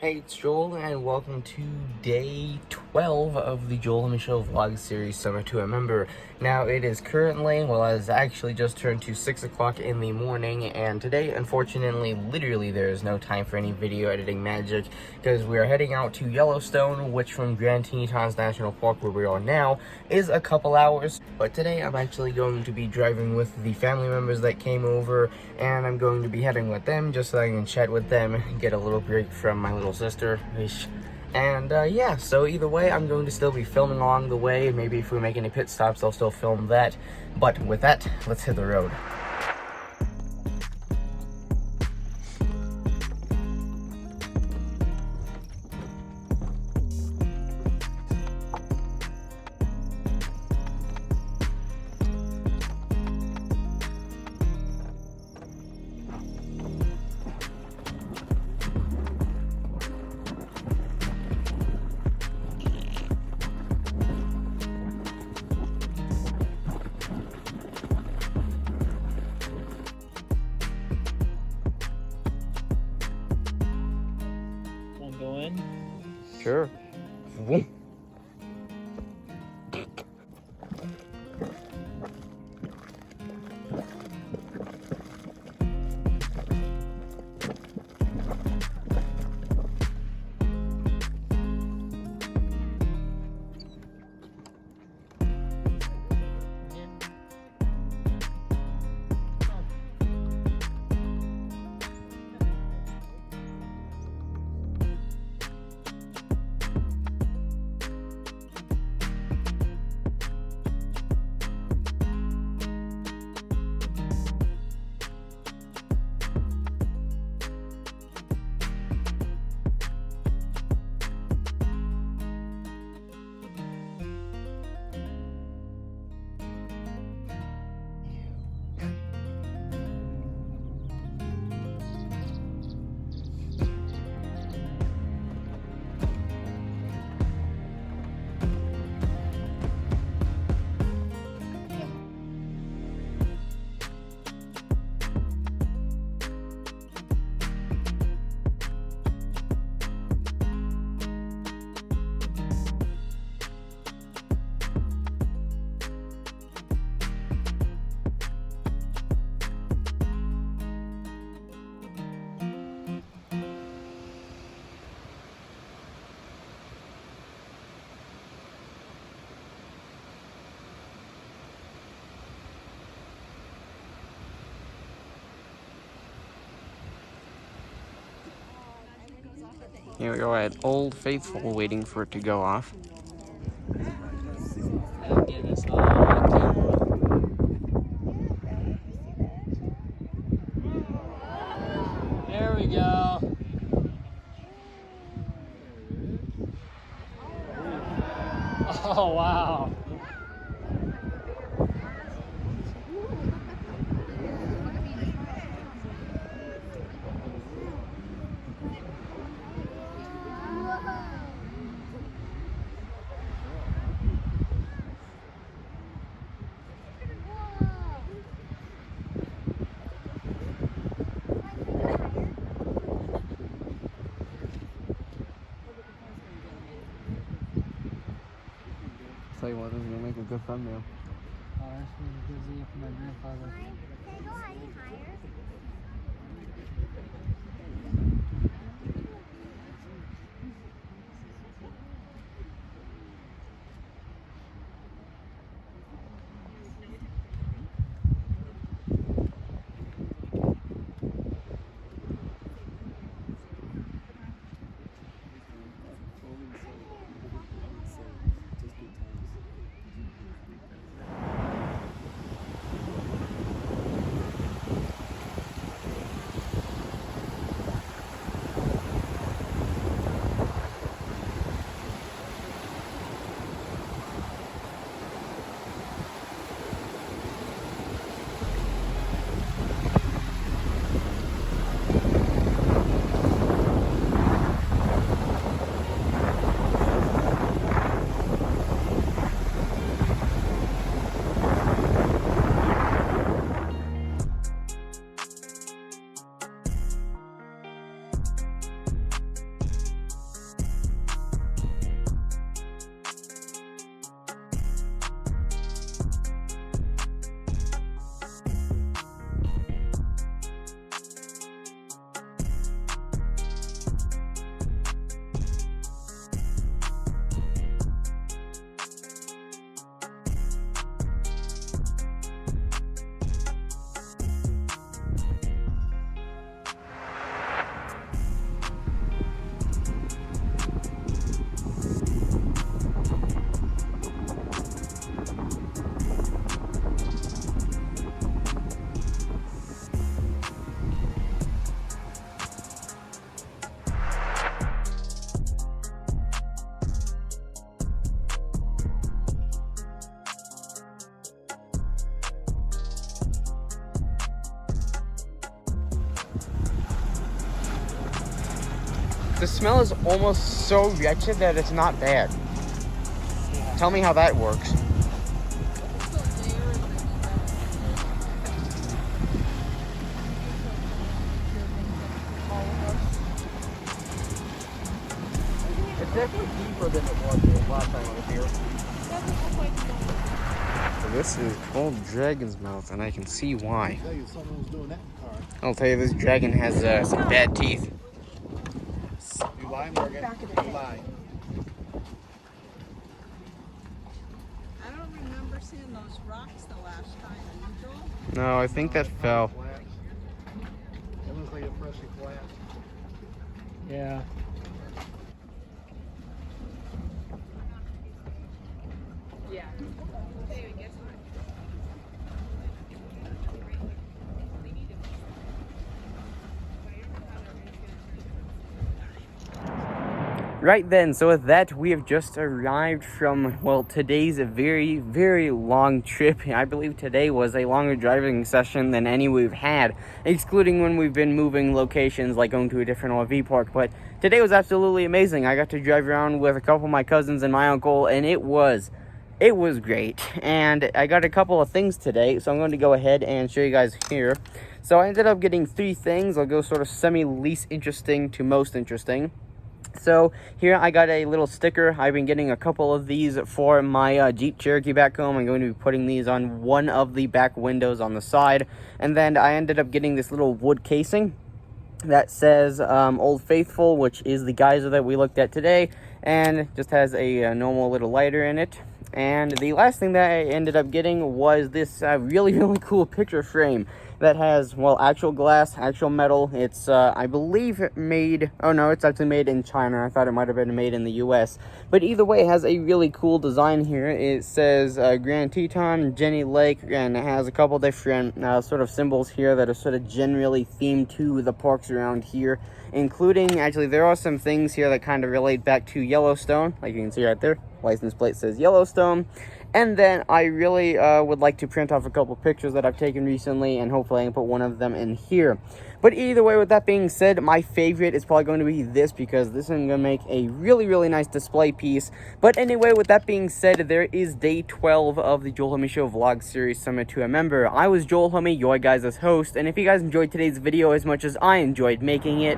Hey, it's Joel, and welcome to day 12 of the Joel and Michelle vlog series Summer to Remember. Now, it is currently, it's actually just turned to 6 o'clock in the morning, and today, unfortunately, literally, there is no time for any video editing magic, because we are heading out to Yellowstone, which from Grand Tetons National Park, where we are now, is a couple hours. But today, I'm actually going to be driving with the family members that came over, and I'm going to be heading with them, just so I can chat with them and get a little break from my little sister. And yeah, so either way, I'm going to still be filming along the way. Maybe if we make any pit stops, I'll still film that. But with that, let's hit the road. Go in? Sure. Here we go at Old Faithful, waiting for it to go off. There we go. Oh, wow. Tell you what, this is gonna make a good thumbnail. Oh, that's really good video for my grandfather. Can I go any higher? The smell is almost so wretched that it's not bad. Tell me how that works. It's definitely deeper than it was last time I was here. So this is called Dragon's Mouth, and I can see why. I'll tell you, this dragon has some bad teeth. You lie, Morgan. You lie. I don't remember seeing those rocks the last time, Angel. No, I think that fell. It looks like a freshly flat. Yeah. Yeah. David, guess what? Right then, so with that, we have just arrived from, well, today's a very, very long trip. I believe today was a longer driving session than any we've had, excluding when we've been moving locations, like going to a different RV park. But today was absolutely amazing. I got to drive around with a couple of my cousins and my uncle, and it was great. And I got a couple of things today, so I'm going to go ahead and show you guys here. So I ended up getting 3 things. I'll go sort of semi-least interesting to most interesting. So here I got a little sticker. I've been getting a couple of these for my Jeep Cherokee back home. I'm going to be putting these on one of the back windows on the side. And then I ended up getting this little wood casing that says Old Faithful, which is the geyser that we looked at today, and just has a normal little lighter in it. And the last thing that I ended up getting was this really, really cool picture frame that has, well, actual glass, actual metal. It's, I believe, made, oh no, it's actually made in China. I thought it might have been made in the US. But either way, it has a really cool design here. It says Grand Teton, Jenny Lake, and it has a couple different sort of symbols here that are sort of generally themed to the parks around here, including, actually, there are some things here that kind of relate back to Yellowstone, like you can see right there. License plate says Yellowstone. And then I really would like to print off a couple pictures that I've taken recently, and hopefully I can put one of them in here. But either way, with that being said, my favorite is probably going to be this, because this is going to make a really, really nice display piece. But anyway, with that being said, there is day 12 of the Joel Homie Show vlog series Summer to Remember. I was Joel Homie, your guys' host, and if you guys enjoyed today's video as much as I enjoyed making it,